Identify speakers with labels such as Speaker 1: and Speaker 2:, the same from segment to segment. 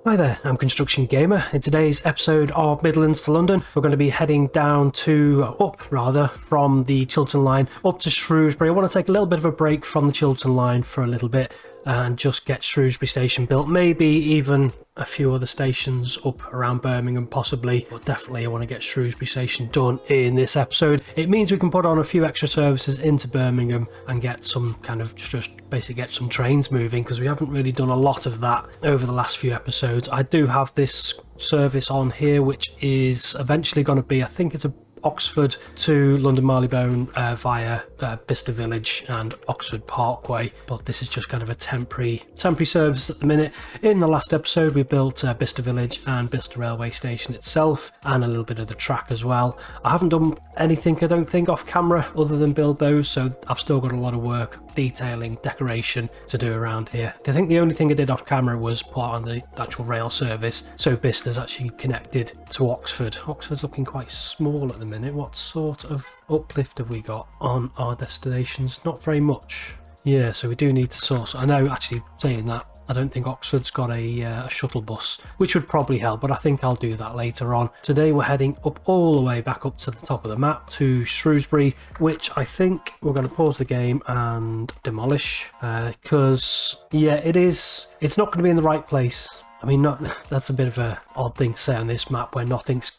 Speaker 1: Hi there, I'm Construction Gamer. In today's episode of Midlands to London, we're going to be heading down from the Chiltern line up to Shrewsbury. I want to take a little bit of a break from the Chiltern line for a little bit and just get Shrewsbury station built, maybe even a few other stations up around Birmingham possibly, but definitely I want to get Shrewsbury station done in this episode. It means we can put on a few extra services into Birmingham and get some kind of just basically get some trains moving, because we haven't really done a lot of that over the last few episodes. I do have this service on here which is eventually going to be, I think it's a Oxford to London Marylebone via Bicester Village and Oxford Parkway, but this is just kind of a temporary service at the minute. In the last episode we built Bicester Village and Bicester Railway Station itself and a little bit of the track as well. I haven't done anything, I don't think, off camera other than build those, so I've still got a lot of work, detailing, decoration to do around here. I think the only thing I did off camera was put on the actual rail service, so Bicester's actually connected to Oxford. Oxford's looking quite small at the minute. What sort of uplift have we got on our destinations? Not very much. Yeah, so we do need to source. I know, actually, saying that, I don't think Oxford's got a shuttle bus, which would probably help, but I think I'll do that later on. Today we're heading up all the way back up to the top of the map to Shrewsbury, which I think we're going to pause the game and demolish, because yeah, it's not going to be in the right place. I mean, that's a bit of a odd thing to say on this map where nothing's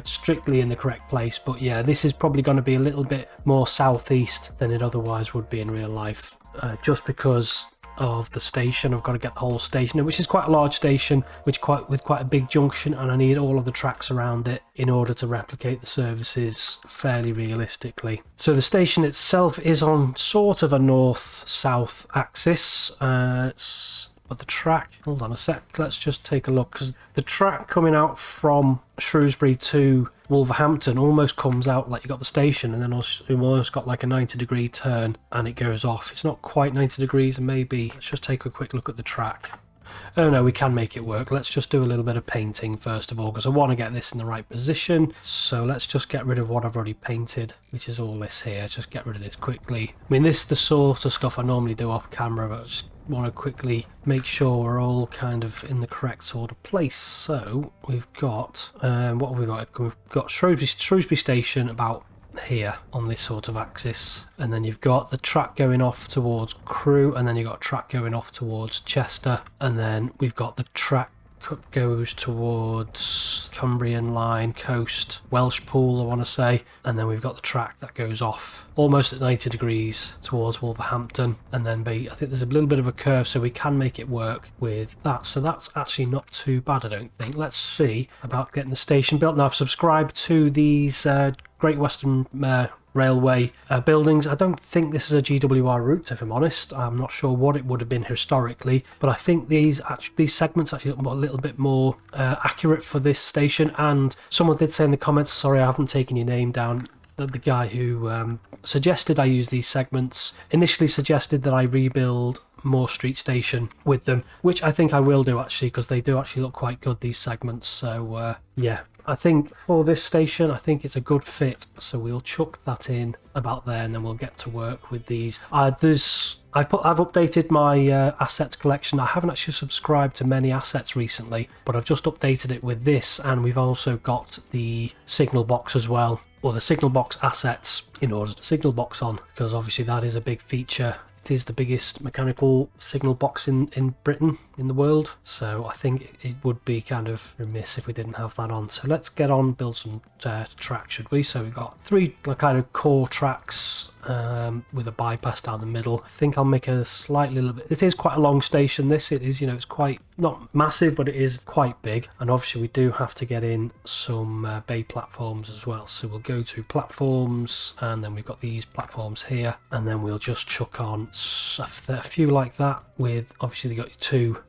Speaker 1: strictly in the correct place, but yeah, this is probably going to be a little bit more southeast than it otherwise would be in real life, just because of the station. I've got to get the whole station, which is quite a large station, with quite a big junction, and I need all of the tracks around it in order to replicate the services fairly realistically. So the station itself is on sort of a north-south axis. But the track, hold on a sec, let's just take a look, because the track coming out from Shrewsbury to Wolverhampton almost comes out like you got the station, and then you've almost got like a 90-degree turn and it goes off. It's not quite 90 degrees, and maybe let's just take a quick look at the track. Oh no, we can make it work. Let's just do a little bit of painting first of all, because I want to get this in the right position. So let's just get rid of what I've already painted, which is all this here. Just get rid of this quickly. I mean, this is the sort of stuff I normally do off camera, but I just want to quickly make sure we're all kind of in the correct sort of place. So we've got, what have we got? We've got Shrewsbury Station about here on this sort of axis, and then you've got the track going off towards Crewe, and then you've got a track going off towards Chester, and then we've got the track goes towards Cumbrian Line, Coast, Welshpool I want to say, and then we've got the track that goes off almost at 90 degrees towards Wolverhampton, and then I think there's a little bit of a curve, so we can make it work with that. So that's actually not too bad, I don't think. Let's see about getting the station built. Now I've subscribed to these Great Western Railway buildings. I don't think this is a GWR route, if I'm honest. I'm not sure what it would have been historically, but I think these segments actually look a little bit more accurate for this station. And someone did say in the comments, sorry I haven't taken your name down, that the guy who suggested I use these segments initially suggested that I rebuild Moore Street Station with them, which I think I will do actually, because they do actually look quite good, these segments. So yeah, I think for this station I think it's a good fit, so we'll chuck that in about there and then we'll get to work with these. I've updated my assets collection. I haven't actually subscribed to many assets recently, but I've just updated it with this, and we've also got the signal box as well, or the signal box assets in order to signal box on, because obviously that is a big feature. It is the biggest mechanical signal box in Britain, in the world, so I think it would be kind of remiss if we didn't have that on. So let's get on, build some tracks, should we? So we've got three kind of core tracks with a bypass down the middle. I think I'll make a little bit. It is quite a long station, this. It is, it's quite, not massive, but it is quite big. And obviously we do have to get in some bay platforms as well. So we'll go to platforms, and then we've got these platforms here, and then we'll just chuck on a few like that, with obviously you've got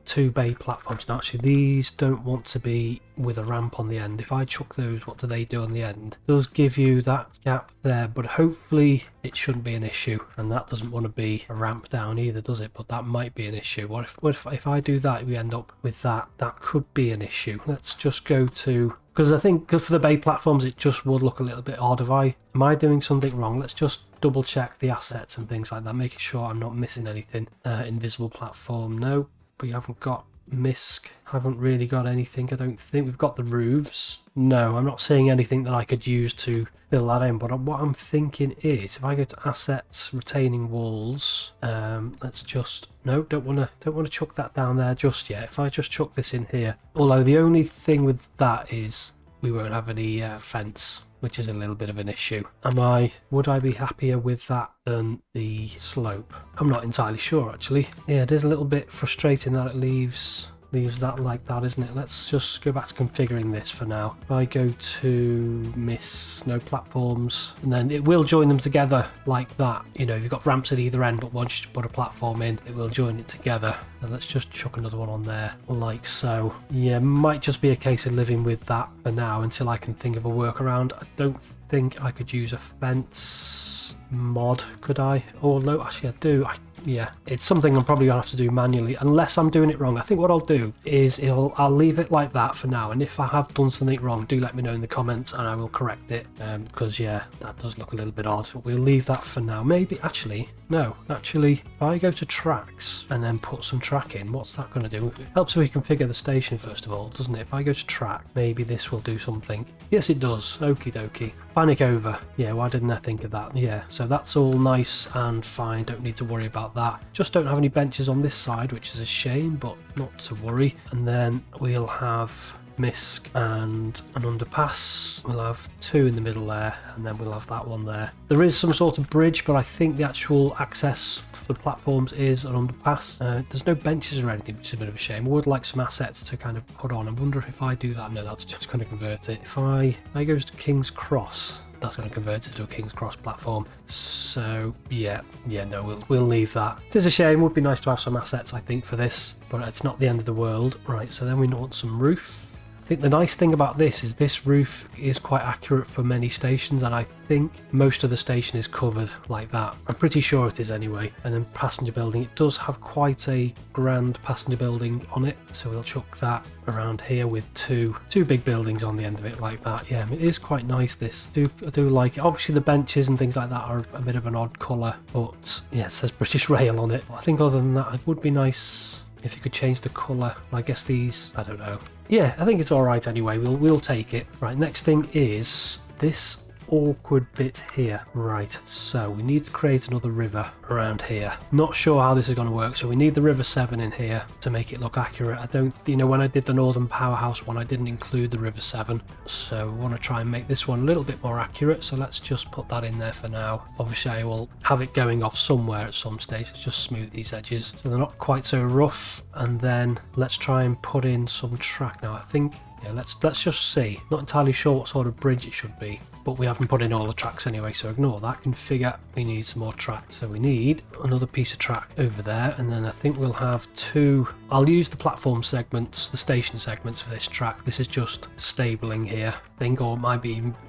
Speaker 1: two bay platforms. Now actually these don't want to be with a ramp on the end. If I chuck those, what do they do on the end? It does give you that gap there, but hopefully it shouldn't be an issue, and that doesn't want to be a ramp down either, does it? But that might be an issue. What if I do that, we end up with that could be an issue. Let's just go to, because I think for the bay platforms it just would look a little bit odd. Am I doing something wrong? Let's just double check the assets and things like that, making sure I'm not missing anything. Invisible platform, no, we haven't got Misk. Haven't really got anything, I don't think. We've got the roofs. No, I'm not seeing anything that I could use to fill that in. But what I'm thinking is, if I go to assets, retaining walls, let's just... No, don't want to chuck that down there just yet. If I just chuck this in here. Although the only thing with that is we won't have any fence, which is a little bit of an issue. Would I be happier with that than the slope? I'm not entirely sure, actually. Yeah, it is a little bit frustrating that it leaves that like that, isn't it? Let's just go back to configuring this for now. If I go to no platforms, and then it will join them together like that. You know, you've got ramps at either end, but once you put a platform in, it will join it together. And let's just chuck another one on there, like so. Yeah, might just be a case of living with that for now until I can think of a workaround. I don't think I could use a fence mod, could I? Or no, actually I do. Yeah, it's something I'm probably gonna have to do manually unless I'm doing it wrong. I think what I'll do is I'll leave it like that for now, and if I have done something wrong, do let me know in the comments and I will correct it, because yeah, that does look a little bit odd, but we'll leave that for now. Maybe if I go to tracks and then put some track in, what's that going to do? It helps me configure the station first of all, doesn't it? If I go to track, maybe this will do something. Yes, it does. Okie dokie. Panic over. Yeah, why didn't I think of that? Yeah, so that's all nice and fine, don't need to worry about that. Just don't have any benches on this side, which is a shame, but not to worry. And then we'll have Misk and an underpass. We'll have two in the middle there, and then we'll have that one there. There is some sort of bridge, but I think the actual access for the platforms is an underpass. There's no benches or anything, which is a bit of a shame. I would like some assets to kind of put on. I wonder if I do that. No, that's just going to convert it. If I goes to King's Cross, that's going to convert it to a King's Cross platform. So yeah, no, we'll leave that. It is a shame. It would be nice to have some assets, I think, for this, but it's not the end of the world. Right, so then we want some roof. I think the nice thing about this is this roof is quite accurate for many stations, and I think most of the station is covered like that. I'm pretty sure it is anyway. And then passenger building, it does have quite a grand passenger building on it, so we'll chuck that around here with two big buildings on the end of it like that. Yeah, it is quite nice, this. I do like it. Obviously the benches and things like that are a bit of an odd colour, but yeah, it says British Rail on it. But I think other than that, it would be nice if you could change the colour. I guess these, I don't know. Yeah, I think it's alright anyway. We'll take it. Right, next thing is this awkward bit here. Right, so we need to create another river around here. Not sure how this is going to work, so we need the River 7 in here to make it look accurate. I don't, when I did the Northern Powerhouse one, I didn't include the River 7, so we want to try and make this one a little bit more accurate, so let's just put that in there for now. Obviously I will have it going off somewhere at some stage. Let's just smooth these edges so they're not quite so rough, and then let's try and put in some track. Now I think, yeah, let's just see. Not entirely sure what sort of bridge it should be, but we haven't put in all the tracks anyway, so ignore that. Configure, we need some more track. So we need another piece of track over there, and then I think we'll have two. I'll use the platform segments, the station segments for this track. This is just stabling here, I think, or it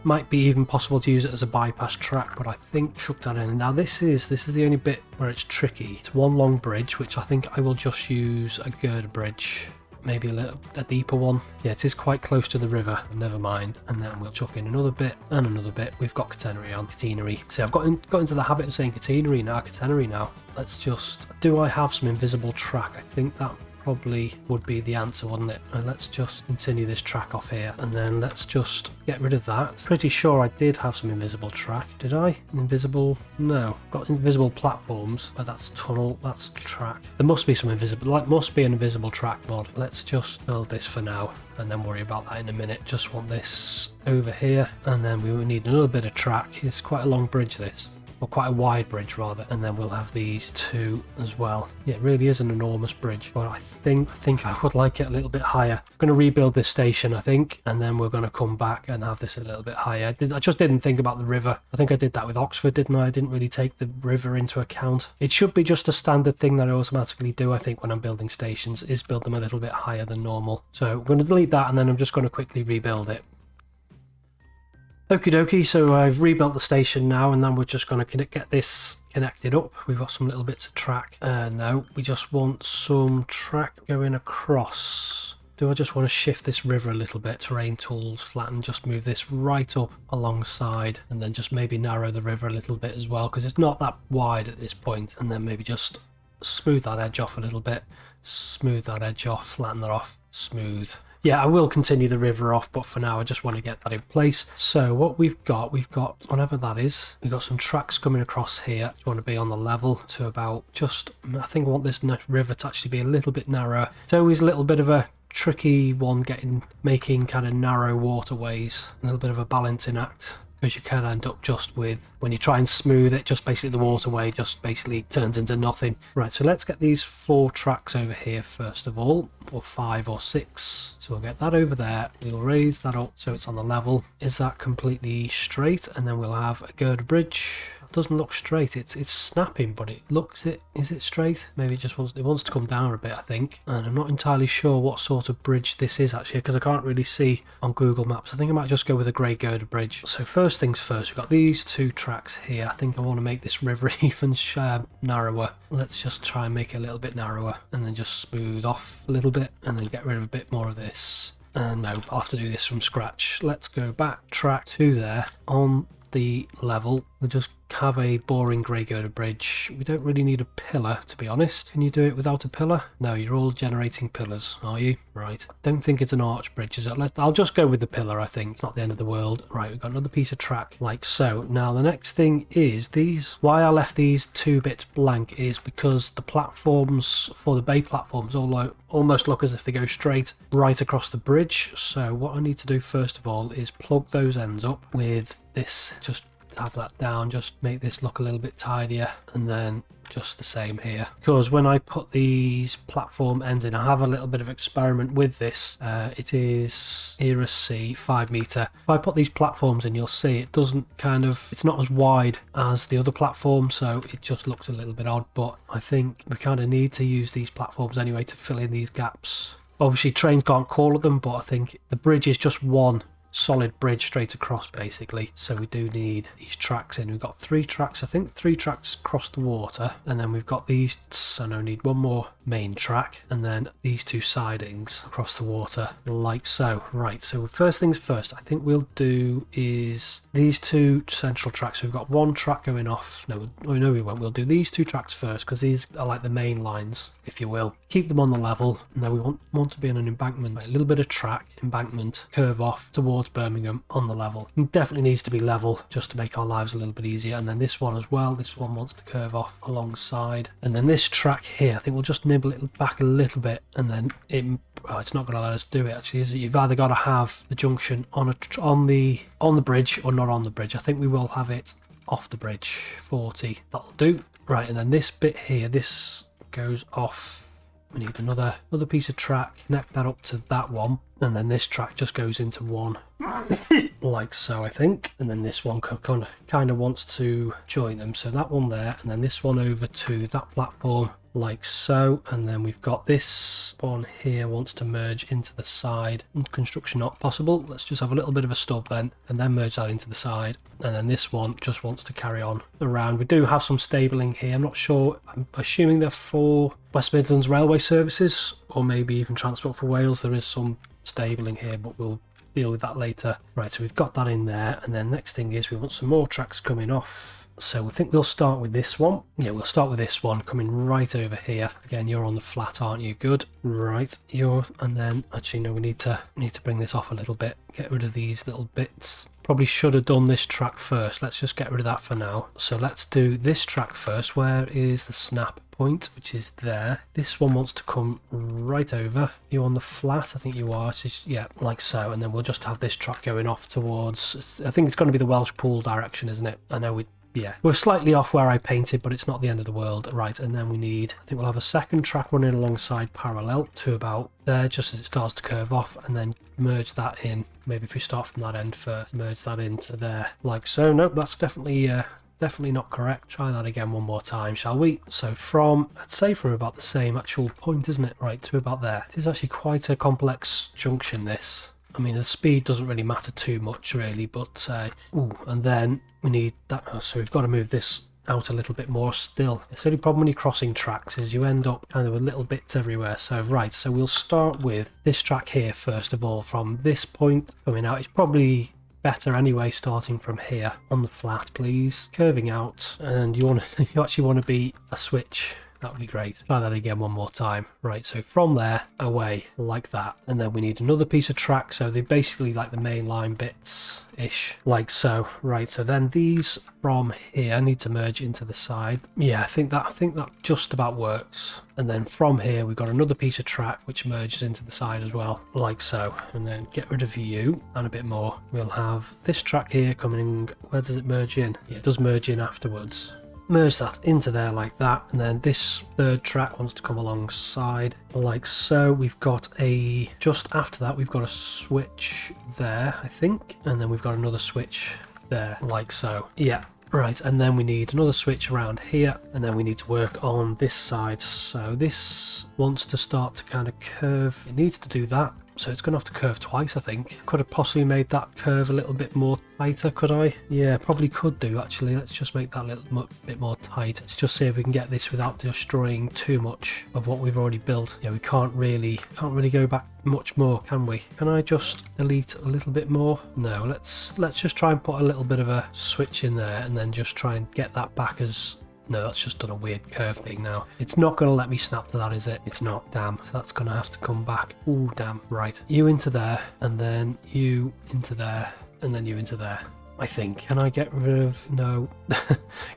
Speaker 1: might be even possible to use it as a bypass track, but I think chuck that in. Now this is the only bit where it's tricky. It's one long bridge, which I think I will just use a girder bridge. Maybe a deeper one. Yeah, it is quite close to the river. Never mind. And then we'll chuck in another bit and another bit. We've got catenary on. Catenary. See, I've got into the habit of saying catenary now. Let's just... Do I have some invisible track? I think that probably would be the answer, wouldn't it? And let's just continue this track off here, and then let's just get rid of that. Pretty sure I did have some invisible track. Did I? Invisible? No. Got invisible platforms, but that's tunnel, that's track. There must be some invisible, must be an invisible track mod. Let's just build this for now and then worry about that in a minute. Just want this over here, and then we will need another bit of track. It's quite a long bridge, this. Or quite a wide bridge rather, and then we'll have these two as well. Yeah, it really is an enormous bridge, but I think I would like it a little bit higher. I'm going to rebuild this station, I think, and then we're going to come back and have this a little bit higher. I just didn't think about the river. I think I did that with Oxford, didn't I? I didn't really take the river into account. It should be just a standard thing that I automatically do, I think, when I'm building stations, is build them a little bit higher than normal. So I'm going to delete that, and then I'm just going to quickly rebuild it. Okie dokie, so I've rebuilt the station now, and then we're just going to get this connected up. We've got some little bits of track. No, we just want some track going across. Do I just want to shift this river a little bit? Terrain tools, flatten, just move this right up alongside, and then just maybe narrow the river a little bit as well, because it's not that wide at this point. And then maybe just smooth that edge off a little bit. smooth that edge off, flatten that off, smooth. Yeah, I will continue the river off, but for now I just want to get that in place. So what we've got whatever that is, we've got some tracks coming across here. I want to be on the level to about just, I think I want this river to actually be a little bit narrower. It's always a little bit of a tricky one making kind of narrow waterways, a little bit of a balancing act. Because you can end up just with, when you try and smooth it, just basically the waterway just basically turns into nothing. Right, so let's get these 4 tracks over here first of all, or 5 or 6. So we'll get that over there, we'll raise that up so it's on the level. Is that completely straight? And then we'll have a girder bridge. Doesn't look straight, it's snapping, but is it straight? Maybe it wants to come down a bit, I think. And I'm not entirely sure what sort of bridge this is actually, because I can't really see on Google Maps. I think I might just go with a grey girder bridge. So first things first, we've got these 2 tracks here. I think I want to make this river even narrower. Let's just try and make it a little bit narrower and then just smooth off a little bit and then get rid of a bit more of this. And no, I'll have to do this from scratch. Let's go back track 2 there on the level. We'll just have a boring grey girder bridge. We don't really need a pillar, to be honest. Can you do it without a pillar? No, you're all generating pillars, are you? Right. Don't think it's an arch bridge, is it? I'll just go with the pillar, I think. It's not the end of the world. Right, we've got another piece of track like so. Now, the next thing is why I left these 2 bits blank is because the platforms for the bay platforms almost look as if they go straight right across the bridge. So what I need to do first of all is plug those ends up with this, just tap that down, just make this look a little bit tidier, and then just the same here. Because when I put these platform ends in, I have a little bit of experiment with this. It is Era C 5 meter. If I put these platforms in, you'll see it doesn't it's not as wide as the other platform, so it just looks a little bit odd, but I think we kind of need to use these platforms anyway to fill in these gaps. Obviously trains can't call at them, but I think the bridge is just one solid bridge straight across basically, so we do need these tracks in. We've got 3 tracks, I think 3 tracks across the water, and then we've got these, so I need one more main track and then these 2 sidings across the water like so. Right, so first things first, I think we'll do is these 2 central tracks. We've got 1 track going off, no we won't, we'll do these 2 tracks first because these are like the main lines, if you will. Keep them on the level, and then we want to be on an embankment, a little bit of track, embankment, curve off towards Birmingham on the level. It definitely needs to be level just to make our lives a little bit easier. And then this one as well, this one wants to curve off alongside. And then this track here, I think we'll just nibble it back a little bit, and then it's not going to let us do it actually, is it? You've either got to have the junction on the bridge or not on the bridge. I think we will have it off the bridge. 40, that'll do. Right, and then this bit here, this goes off. We need another piece of track, connect that up to that one, and then this track just goes into one like so, I think. And then this one kind of wants to join them, so that one there, and then this one over to that platform like so. And then we've got this one here wants to merge into the side. Construction not possible. Let's just have a little bit of a stub then, and then merge that into the side. And then this one just wants to carry on around. We do have some stabling here. I'm not sure. I'm assuming they're for West Midlands railway services, or maybe even Transport for Wales. There is some stabling here, but we'll deal with that later. Right, so we've got that in there, and then next thing is we want some more tracks coming off. So I think we'll start with this one. Yeah, we'll start with this one coming right over here. Again, you're on the flat, aren't you? Good. Right, and then actually no, we need to bring this off a little bit. Get rid of these little bits. Probably should have done this track first. Let's just get rid of that for now. So let's do this track first. Where is the snap point, which is there? This one wants to come right over. You on the flat? I think you are. Just, yeah, like so. And then we'll just have this track going off towards, I think it's going to be the Welsh Pool direction, isn't it? I know we're slightly off where I painted, but it's not the end of the world. Right, and then I think we'll have a second track running alongside parallel to about there, just as it starts to curve off, and then merge that in. Maybe if we start from that end first, merge that into there, like so. Nope, that's definitely not correct. Try that again one more time, shall we? So I'd say from about the same actual point, isn't it? Right, to about there. It is actually quite a complex junction, this. I mean, the speed doesn't really matter too much, really, but, and then we need that, so we've got to move this out a little bit more still. The only problem when you're crossing tracks is you end up kind of with little bits everywhere. So, right, so we'll start with this track here, first of all, from this point coming out. It's probably better anyway, starting from here on the flat, please. Curving out, and you actually want to be a switch That would be great. Try that again one more time. Right, so from there, away, like that. And then we need another piece of track, so they're basically like the main line bits-ish, like so. Right, so then these from here need to merge into the side. Yeah, I think that just about works. And then from here, we've got another piece of track which merges into the side as well, like so. And then get rid of you and a bit more. We'll have this track here coming. Where does it merge in? Yeah, it does merge in afterwards. Merge that into there like that, and then this third track wants to come alongside like so. We've got a, just after that we've got a switch there, I think, and then we've got another switch there like so. Yeah, right, and then we need another switch around here, and then we need to work on this side. So this wants to start to kind of curve. It needs to do that. So it's going to have to curve twice, I think. Could have possibly made that curve a little bit more tighter, could I? Yeah, probably could do, actually. Let's just make that a little bit more tight. Let's just see if we can get this without destroying too much of what we've already built. Yeah, we can't really go back much more, can we? Can I just delete a little bit more? No, let's just try and put a little bit of a switch in there and then just try and get that back as... No, that's just done a weird curve thing now. It's not going to let me snap to that, is it? It's not. Damn. So that's going to have to come back. Ooh, damn. Right. You into there, and then you into there, and then you into there. I think. Can I get rid of... No.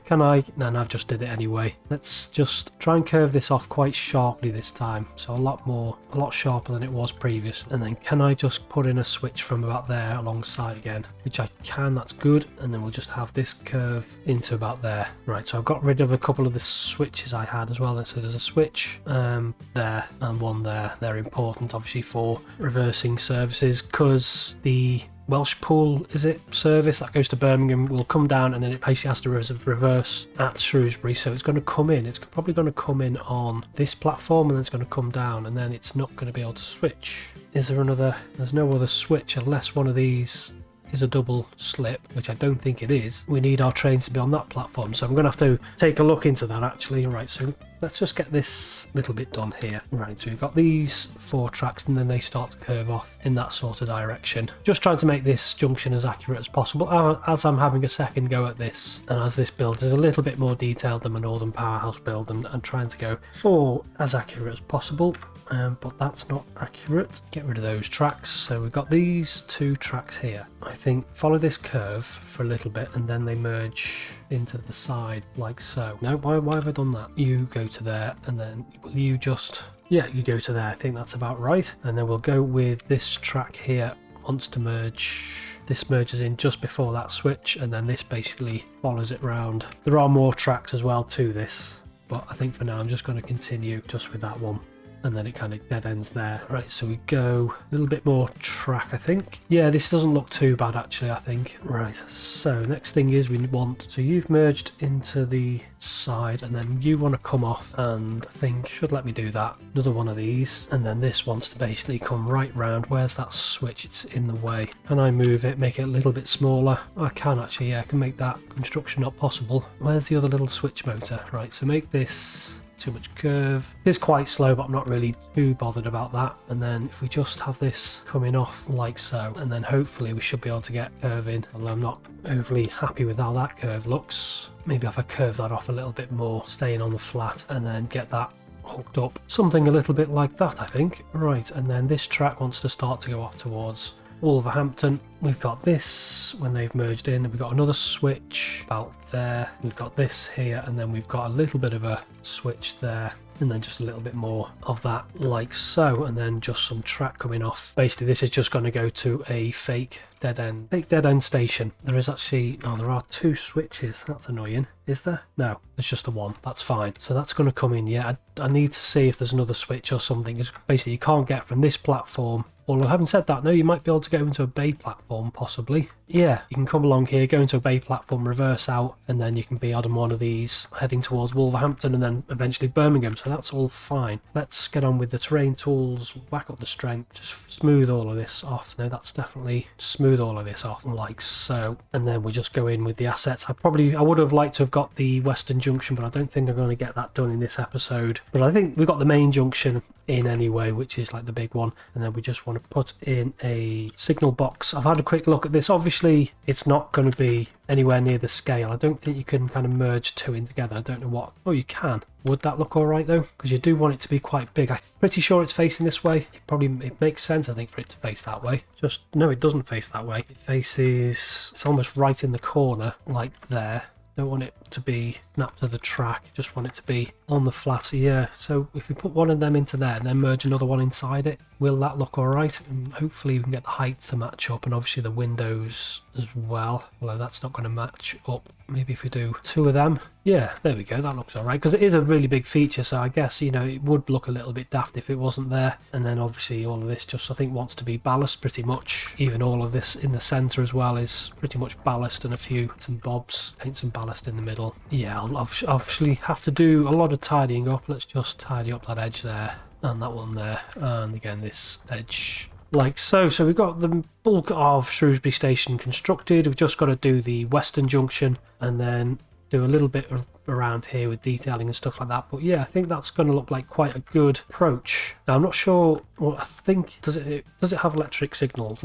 Speaker 1: Can I? No, I've just did it anyway. Let's just try and curve this off quite sharply this time. So a lot sharper than it was previous. And then can I just put in a switch from about there alongside again? Which I can, that's good. And then we'll just have this curve into about there. Right, so I've got rid of a couple of the switches I had as well. So there's a switch there and one there. They're important, obviously, for reversing services, because the Welsh Pool, is it, service that goes to Birmingham will come down, and then it basically has to reverse at Shrewsbury. So it's going to come in, it's probably going to come in on this platform, and then it's going to come down, and then it's not going to be able to switch. Is there another? There's no other switch unless one of these is a double slip, which I don't think it is. We need our trains to be on that platform, so I'm going to have to take a look into that, actually. Right, so let's just get this little bit done here. Right, so we've got these 4 tracks, and then they start to curve off in that sort of direction. Just trying to make this junction as accurate as possible as I'm having a second go at this, and as this build is a little bit more detailed than my Northern Powerhouse build, and trying to go for as accurate as possible. But that's not accurate. Get rid of those tracks. So we've got these 2 tracks here. I think follow this curve for a little bit, and then they merge into the side like so. No, why have I done that? You go to there, and then will you just... Yeah, you go to there. I think that's about right. And then we'll go with this track here. Wants to merge. This merges in just before that switch, and then this basically follows it round. There are more tracks as well to this, but I think for now I'm just going to continue just with that one. And then it kind of dead ends there. Right, so we go a little bit more track, I think. Yeah, this doesn't look too bad, actually, I think. Right, so next thing is we want... So you've merged into the side, and then you want to come off, and I think should let me do that. Another one of these, and then this wants to basically come right round. Where's that switch? It's in the way. Can I move it, make it a little bit smaller? I can, actually, yeah, I can make that construction not possible. Where's the other little switch motor? Right, so make this... Too much curve. It's quite slow, but I'm not really too bothered about that. And then if we just have this coming off like so, and then hopefully we should be able to get curve in, although I'm not overly happy with how that curve looks. Maybe if I curve that off a little bit more, staying on the flat, and then get that hooked up. Something a little bit like that, I think. Right, and then this track wants to start to go off towards Wolverhampton. We've got this when they've merged in. We've got another switch about there. We've got this here, and then we've got a little bit of a switch there, and then just a little bit more of that like so, and then just some track coming off. Basically this is just going to go to a fake dead end station. There is actually, oh, there are 2 switches. That's annoying. Is there? No, there's just the one. That's fine. So that's going to come in. Yeah, I need to see if there's another switch or something. It's basically you can't get from this platform. Although having said that, no, you might be able to go into a bay platform, possibly. Yeah, you can come along here, go into a bay platform, reverse out, and then you can be on one of these heading towards Wolverhampton and then eventually Birmingham, so that's all fine. Let's get on with the terrain tools, whack up the strength, just smooth all of this off. No, that's definitely smooth all of this off, like so. And then we just go in with the assets. I would have liked to have got the Western Junction, but I don't think I'm going to get that done in this episode. But I think we've got the main junction in anyway, which is like the big one. And then we just want to put in a signal box. I've had a quick look at this. Obviously it's not going to be anywhere near the scale. I don't think you can kind of merge two in together. I don't know what. Oh, you can. Would that look all right though? Because you do want it to be quite big. I'm pretty sure it's facing this way. It makes sense, I think, for it to face that way. Just no, it doesn't face that way. It faces, it's almost right in the corner, like there. Don't want it to be snapped to the track, just want it to be on the flat here. So if we put one of them into there and then merge another one inside it, will that look alright? And hopefully we can get the height to match up, and obviously the windows as well, although that's not going to match up. Maybe if we do two of them. Yeah, there we go, that looks alright, because it is a really big feature, so I guess, you know, it would look a little bit daft if it wasn't there. And then obviously all of this just, I think, wants to be ballast pretty much. Even all of this in the centre as well is pretty much ballast, and a few some bobs, paint some ballast in the middle. Yeah, I'll obviously have to do a lot of tidying up. Let's just tidy up that edge there, and that one there, and again this edge, like so. So we've got the bulk of Shrewsbury Station constructed. We've just got to do the western junction and then do a little bit of around here with detailing and stuff like that. But yeah, I think that's going to look like quite a good approach. Now I'm not sure, well, I think does it have electronic signals?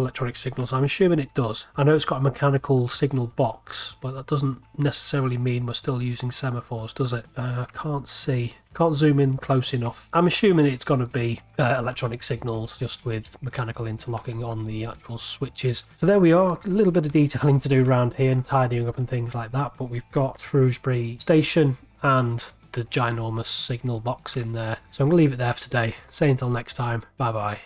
Speaker 1: I'm assuming it does. I know it's got a mechanical signal box, but that doesn't necessarily mean we're still using semaphores, does it? Can't see. Can't zoom in close enough. I'm assuming it's going to be electronic signals, just with mechanical interlocking on the actual switches. So there we are, a little bit of detailing to do around here and tidying up and things like that, but we've got Shrewsbury Station and the ginormous signal box in there. So I'm going to leave it there for today. Say until next time, bye bye.